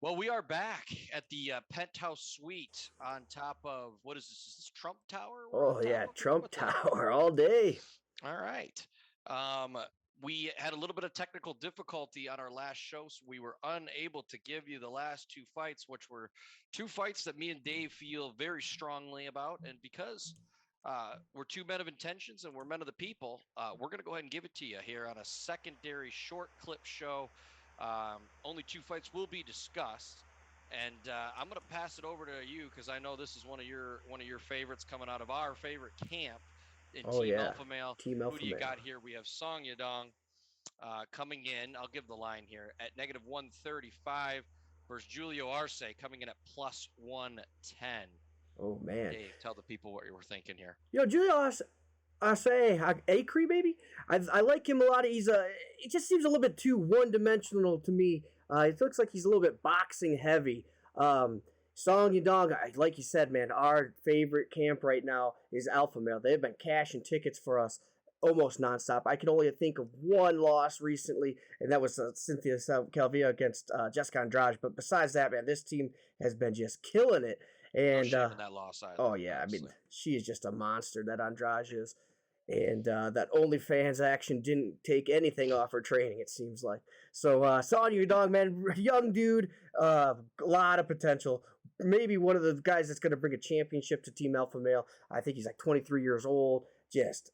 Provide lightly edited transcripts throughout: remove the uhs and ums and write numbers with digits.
Well, we are back at the penthouse suite on top of what is this? Is this Trump Tower? We're on Oh top yeah, of Trump what's happening? Tower all day. All right. Um, we had a little bit of technical difficulty on our last show, so we were unable to give you the last two fights, which were two fights that me and Dave feel very strongly about. And because we're two men of intentions and we're men of the people, we're going to go ahead and give it to you here on a secondary short clip show. Only two fights will be discussed. And I'm going to pass it over to you because I know this is one of your favorites coming out of our favorite camp in Oh Team yeah, Alpha Male. Team Who Alpha do you Male. got here? We have Song Yadong coming in. I'll give the line here at negative 135 versus Julio Arce coming in at plus 110. Oh man, Dave, tell the people what you were thinking here. yo, Julio Arce, Acre baby. I like him a lot. He just seems a little bit too one dimensional to me. It looks like he's a little bit boxing heavy. Song Yadong, like you said, man, our favorite camp right now is Alpha Male. They've been cashing tickets for us almost nonstop. I can only think of one loss recently, and that was Cynthia Calvillo against Jessica Andrade. But besides that, man, this team has been just killing it. No And shame in that loss either. oh yeah, obviously. I mean, she is just a monster. That Andrade is. And that OnlyFans action didn't take anything off her training, it seems like. So, Sonya Dog, man, young dude, a lot of potential. Maybe one of the guys that's going to bring a championship to Team Alpha Male. I think he's like 23 years old. Just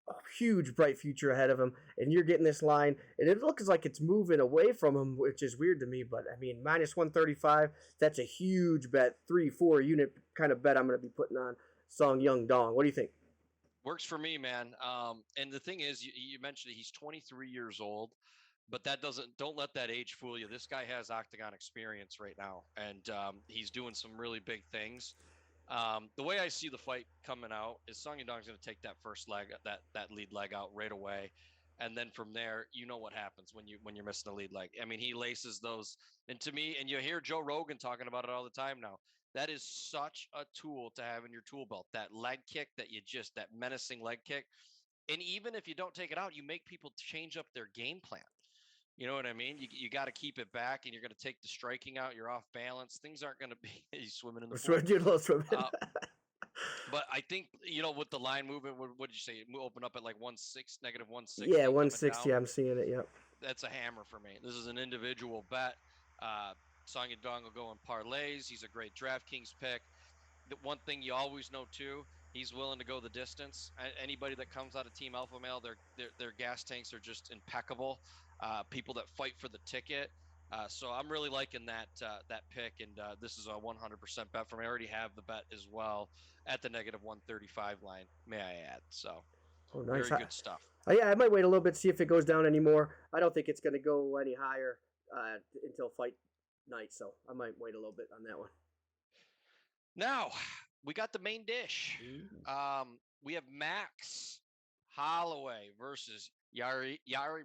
a huge, bright future ahead of him. And you're getting this line, and it looks like it's moving away from him, which is weird to me. But, I mean, minus 135, that's a huge bet. 3-4 unit kind of bet I'm going to be putting on Song Young Dong. What do you think? Works for me, man. And the thing is, you mentioned he's 23 years old, but don't let that age fool you. This guy has Octagon experience right now, and he's doing some really big things. The way I see the fight coming out is Song Yadong's going to take that first leg, that lead leg out right away, and then from there, you know what happens when you're missing the lead leg. I mean, he laces those, and to me, and you hear Joe Rogan talking about it all the time now. That is such a tool to have in your tool belt. That leg kick that menacing leg kick, and even if you don't take it out, you make people change up their game plan. You know what I mean? You got to keep it back, and you're going to take the striking out. You're off balance. Things aren't going to be swimming in the pool. But I think with the line movement, what did you say? It opened up at like negative 160. Yeah, 160. I'm seeing it. Yep. That's a hammer for me. This is an individual bet. Song Yadong will go in parlays. He's a great DraftKings pick. The one thing you always know too, he's willing to go the distance. Anybody that comes out of Team Alpha Male, their gas tanks are just impeccable. People that fight for the ticket. So I'm really liking that pick, and this is a 100% bet for me. I already have the bet as well at the negative 135 line, may I add. So nice. Very good stuff. Yeah, I might wait a little bit, see if it goes down anymore. I don't think it's going to go any higher until fight night, so I might wait a little bit on that one. Now, we got the main dish. We have Max Holloway versus Yair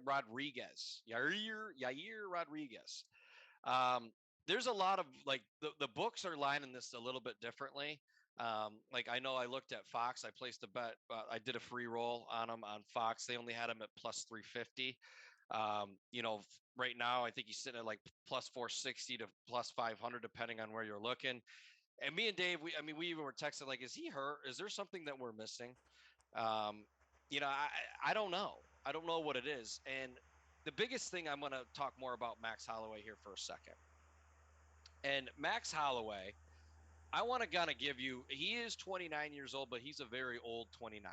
Rodriguez. Yair Rodriguez. There's a lot of the books are lining this a little bit differently. I know I looked at Fox. I placed a bet. I did a free roll on him on Fox. They only had him at plus 350. Right now I think he's sitting at like plus 460 to plus 500, depending on where you're looking. And me and Dave, we even were texting like, is he hurt? Is there something that we're missing? I don't know. I don't know what it is. And the biggest thing, I'm going to talk more about Max Holloway here for a second. And Max Holloway, I want to kind of give you, he is 29 years old, but he's a very old 29.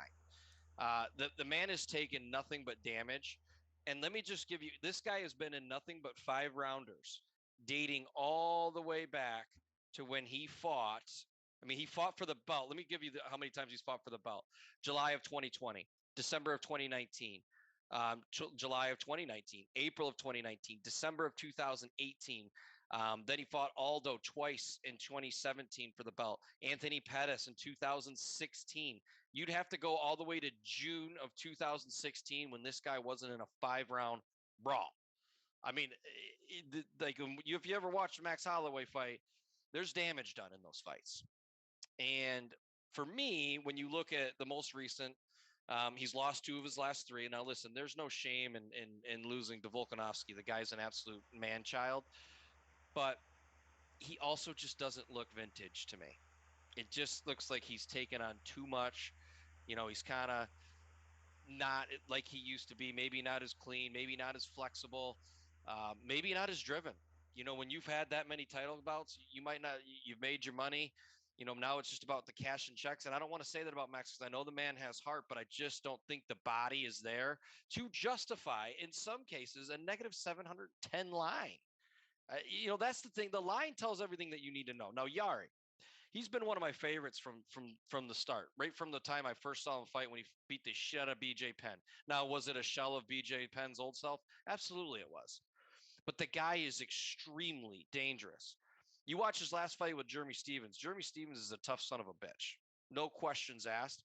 The man has taken nothing but damage. And let me just give you, this guy has been in nothing but 5-rounders, dating all the way back to when he fought. I mean, he fought for the belt. Let me give you how many times he's fought for the belt. July of 2020, December of 2019, July of 2019, April of 2019, December of 2018. Then he fought Aldo twice in 2017 for the belt. Anthony Pettis in 2016. You'd have to go all the way to June of 2016 when this guy wasn't in a 5-round brawl. I mean, if you ever watched Max Holloway fight, there's damage done in those fights. And for me, when you look at the most recent, he's lost 2 of his last 3. Now, listen, there's no shame in losing to Volkanovski. The guy's an absolute man-child. But he also just doesn't look vintage to me. It just looks like he's taken on too much. He's kind of not like he used to be. Maybe not as clean, maybe not as flexible, maybe not as driven. When you've had that many title bouts, you might not. You've made your money. Now it's just about the cash and checks. And I don't want to say that about Max because I know the man has heart, but I just don't think the body is there to justify, in some cases, a negative 710 line. That's the thing. The line tells everything that you need to know. Now, Yari, he's been one of my favorites from the start, right from the time I first saw him fight when he beat the shit out of BJ Penn. Now, was it a shell of BJ Penn's old self? Absolutely it was. But the guy is extremely dangerous. You watch his last fight with Jeremy Stevens. Jeremy Stevens is a tough son of a bitch. No questions asked.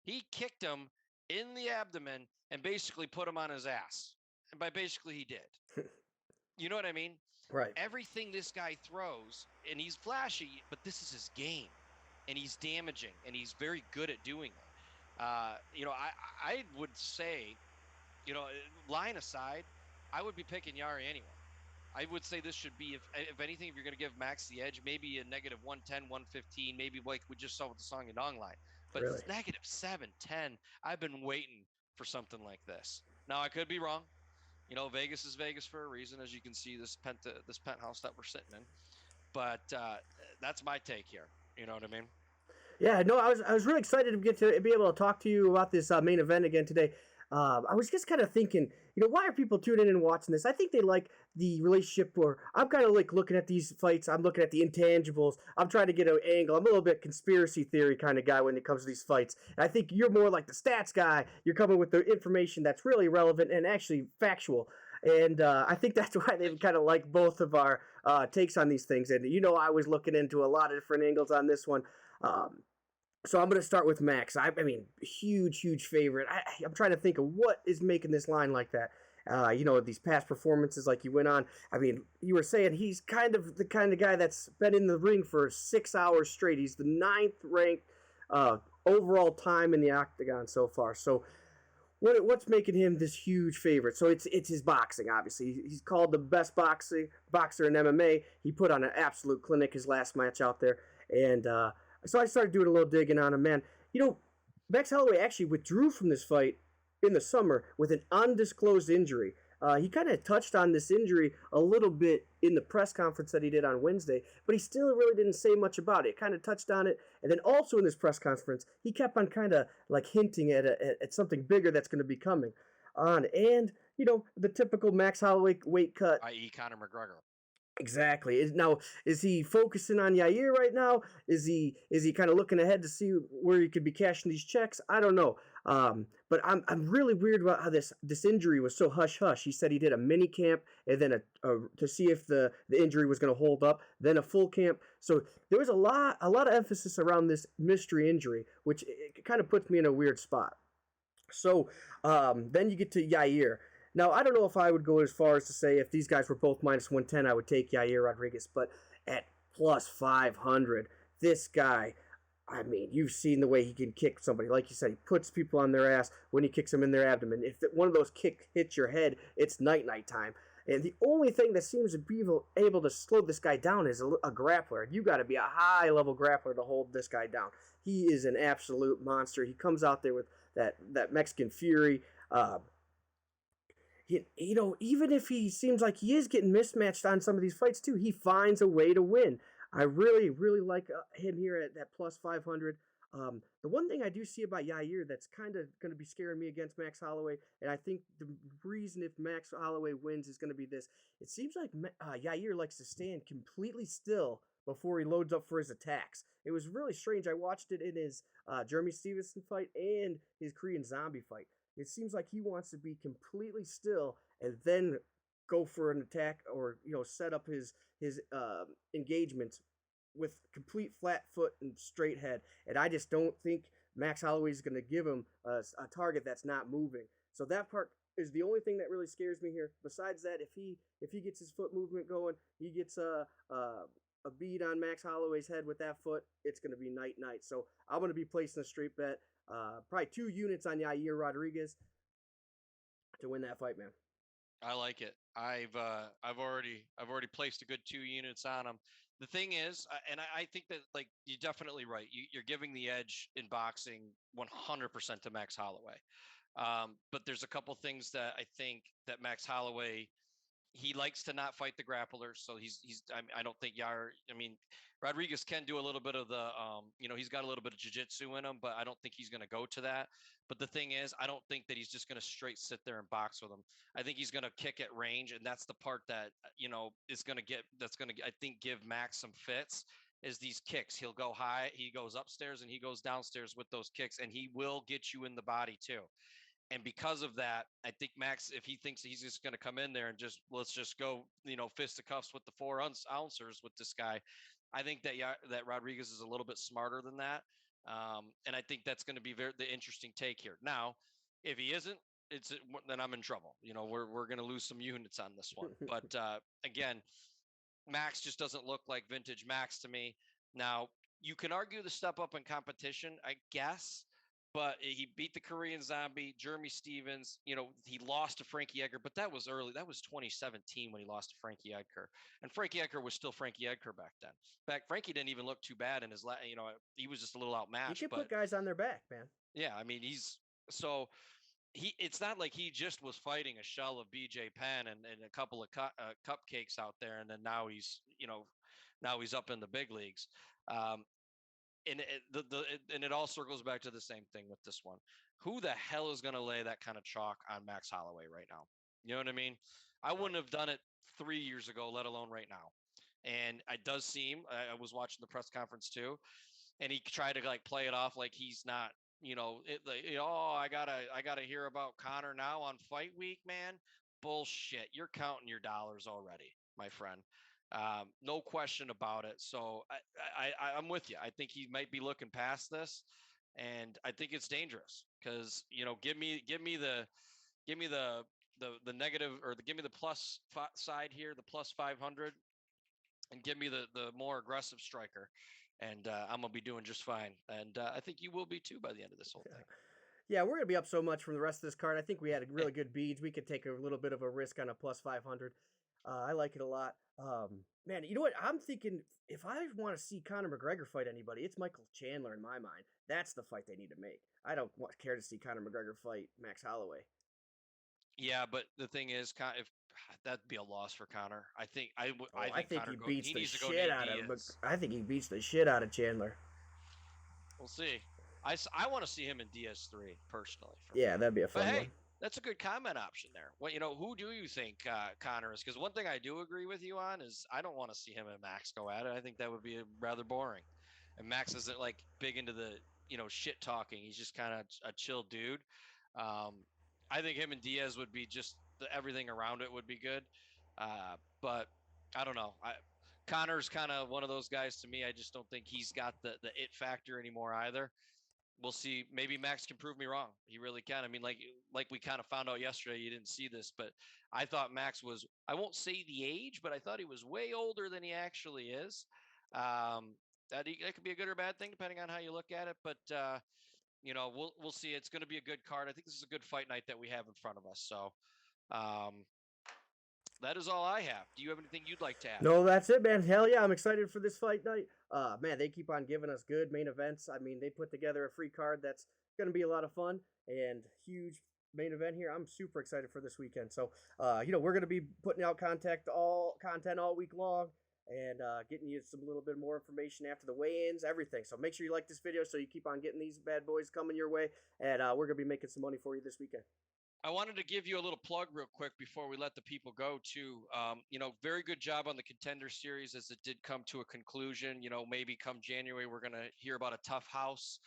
He kicked him in the abdomen and basically put him on his ass. And by basically he did. You know what I mean? Right. Everything this guy throws, and he's flashy, but this is his game, and he's damaging, and he's very good at doing it. I would say, line aside, I would be picking Yari anyway. I would say this should be, if anything, if you're going to give Max the edge, maybe a negative 110, 115, maybe like we just saw with the Song Yadong line. But Really? it's negative 710. I've been waiting for something like this. Now, I could be wrong. Vegas is Vegas for a reason, as you can see this penthouse that we're sitting in. But that's my take here. You know what I mean? Yeah, no, I was really excited to be able to talk to you about this main event again today. I was just kind of thinking, why are people tuning in and watching this? I think they like the relationship where I'm kind of like looking at these fights. I'm looking at the intangibles. I'm trying to get an angle. I'm a little bit conspiracy theory kind of guy when it comes to these fights. And I think you're more like the stats guy. You're coming with the information that's really relevant and actually factual. And I think that's why they kind of like both of our takes on these things. And, I was looking into a lot of different angles on this one. So I'm going to start with Max. I mean, huge favorite. I'm trying to think of what is making this line like that. These past performances like you went on. I mean, you were saying he's kind of the kind of guy that's been in the ring for 6 hours straight. He's the 9th ranked overall time in the Octagon so far. So what's making him this huge favorite? So it's his boxing, obviously. He's called the best boxer in MMA. He put on an absolute clinic his last match out there. And so I started doing a little digging on him, man. Max Holloway actually withdrew from this fight in the summer with an undisclosed injury. He kind of touched on this injury a little bit in the press conference that he did on Wednesday, but he still really didn't say much about it. Kind of touched on it, and then also in this press conference, he kept on kind of like hinting at something bigger that's going to be coming on. And, the typical Max Holloway weight cut. I.e. Conor McGregor. Exactly. Is he focusing on Yair right now? Is he kind of looking ahead to see where he could be cashing these checks? I don't know. But I'm really weird about how this injury was so hush hush. He said he did a mini camp and then to see if the injury was going to hold up, then a full camp. So there was a lot of emphasis around this mystery injury, which it kind of puts me in a weird spot. So then you get to Yair. Now, I don't know if I would go as far as to say if these guys were both minus 110, I would take Yair Rodriguez. But at plus 500, this guy, I mean, you've seen the way he can kick somebody. Like you said, he puts people on their ass when he kicks them in their abdomen. If one of those kicks hits your head, it's night time. And the only thing that seems to be able to slow this guy down is a grappler. You got to be a high-level grappler to hold this guy down. He is an absolute monster. He comes out there with that Mexican fury. Even if he seems like he is getting mismatched on some of these fights too, he finds a way to win. I really like him here at that plus 500. The one thing I do see about Yair that's kind of going to be scaring me against Max Holloway, and I think the reason if Max Holloway wins is going to be this. It seems like Yair likes to stand completely still before he loads up for his attacks. It was really strange. I watched it in his Jeremy Stevenson fight and his Korean Zombie fight. It seems like he wants to be completely still and then go for an attack or set up his engagements with complete flat foot and straight head. And I just don't think Max Holloway is going to give him a target that's not moving. So that part is the only thing that really scares me here. Besides that, if he gets his foot movement going, he gets a bead on Max Holloway's head with that foot, it's going to be night. So I'm going to be placing a straight bet. Probably 2 units on Yair Rodriguez to win that fight, man. I like it. I've already placed a good 2 units on him. The thing is, and I think that like you're definitely right. You're giving the edge in boxing 100% to Max Holloway. But there's a couple things that I think that Max Holloway he likes to not fight the grapplers. So I don't think Yair. I mean, Rodriguez can do a little bit of the he's got a little bit of jiu-jitsu in him, but I don't think he's going to go to that. But the thing is, I don't think that he's just going to straight sit there and box with him. I think he's going to kick at range, and that's the part that is going to I think give Max some fits. Is these kicks? He'll go high, he goes upstairs, and he goes downstairs with those kicks, and he will get you in the body too. And because of that, I think Max, if he thinks he's just going to come in there and just let's just go, fisticuffs with the ouncers with this guy, I think that Rodriguez is a little bit smarter than that, and I think that's going to be the interesting take here. Now, if he isn't, then I'm in trouble. We're going to lose some units on this one. But again, Max just doesn't look like vintage Max to me. Now, you can argue the step up in competition, I guess, but he beat the Korean Zombie, Jeremy Stevens. He lost to Frankie Edgar, but that was early. That was 2017 when he lost to Frankie Edgar, and Frankie Edgar was still Frankie Edgar back then. In fact, Frankie didn't even look too bad in his. He was just a little outmatched. You can put guys on their back, man. Yeah, I mean so. It's not like he just was fighting a shell of BJ Penn and a couple of cupcakes out there, and then now he's up in the big leagues. And it all circles back to the same thing with this one. Who the hell is going to lay that kind of chalk on Max Holloway right now? You know what I mean? I wouldn't have done it 3 years ago, let alone right now. And it does seem, I was watching the press conference too, and he tried to like play it off like he's not, I gotta hear about Conor now on fight week, man. Bullshit. You're counting your dollars already, my friend. No question about it. So I'm with you. I think he might be looking past this, and I think it's dangerous because give me the negative or give me the plus side here, the plus 500, and give me the more aggressive striker, and I'm gonna be doing just fine. And I think you will be too by the end of this whole thing. Yeah, we're gonna be up so much from the rest of this card. I think we had really good beads. We could take a little bit of a risk on a plus 500. I like it a lot. Man, you know what? I'm thinking if I want to see Conor McGregor fight anybody, it's Michael Chandler in my mind. That's the fight they need to make. I don't care to see Conor McGregor fight Max Holloway. Yeah, but the thing is, if that'd be a loss for Conor. I think he beats the shit out of. I think he beats the shit out of Chandler. We'll see. I want to see him in DS3 personally. Yeah, that'd be a fun one. That's a good comment option there. Who do you think Conor is? Because one thing I do agree with you on is I don't want to see him and Max go at it. I think that would be rather boring. And Max isn't like big into the shit talking. He's just kind of a chill dude. I think him and Diaz would be just everything around it would be good. But I don't know. Conor's kind of one of those guys to me. I just don't think he's got the it factor anymore either. We'll see. Maybe Max can prove me wrong. He really can. I mean, like we kind of found out yesterday. You didn't see this, but I thought Max was. I won't say the age, but I thought he was way older than he actually is. That could be a good or bad thing depending on how you look at it. But we'll see. It's going to be a good card. I think this is a good fight night that we have in front of us. So. That is all I have. Do you have anything you'd like to add? No, that's it, man. Hell yeah, I'm excited for this fight night. Man, they keep on giving us good main events. I mean, they put together a free card that's going to be a lot of fun and huge main event here. I'm super excited for this weekend. So, we're going to be putting out content all week long and getting you some little bit more information after the weigh-ins, everything. So make sure you like this video so you keep on getting these bad boys coming your way. And we're going to be making some money for you this weekend. I wanted to give you a little plug real quick before we let the people go too. Very good job on the Contender Series as it did come to a conclusion. Maybe come January, we're going to hear about a tough house.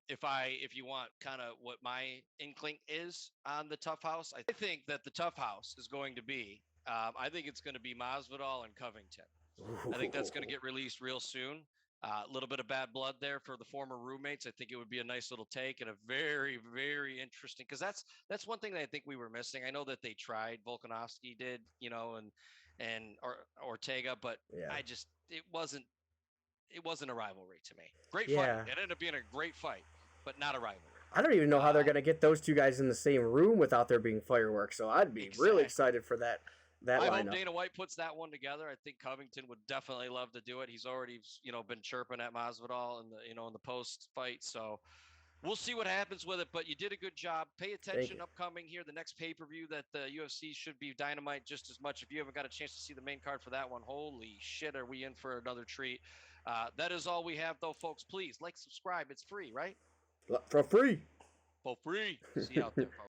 If you want kind of what my inkling is on the tough house, I think that the tough house is going to be, I think it's going to be Masvidal and Covington. I think that's going to get released real soon. A little bit of bad blood there for the former roommates. I think it would be a nice little take and a very, very interesting, because that's one thing that I think we were missing. I know that they tried, Volkanovski did, and Ortega, but yeah. It wasn't a rivalry to me. Great fight. It ended up being a great fight, but not a rivalry. I don't even know how they're going to get those two guys in the same room without there being fireworks. So I'd be really excited for that I lineup. hope Dana White puts that one together. I think Covington would definitely love to do it. He's already, been chirping at Masvidal in the post fight. So we'll see what happens with it. But you did a good job. Pay attention upcoming here. The next pay-per-view that the UFC should be dynamite just as much. If you haven't got a chance to see the main card for that one, holy shit, are we in for another treat? That is all we have, though, folks. Please like, subscribe. It's free, right? For free. For free. See you out there, folks.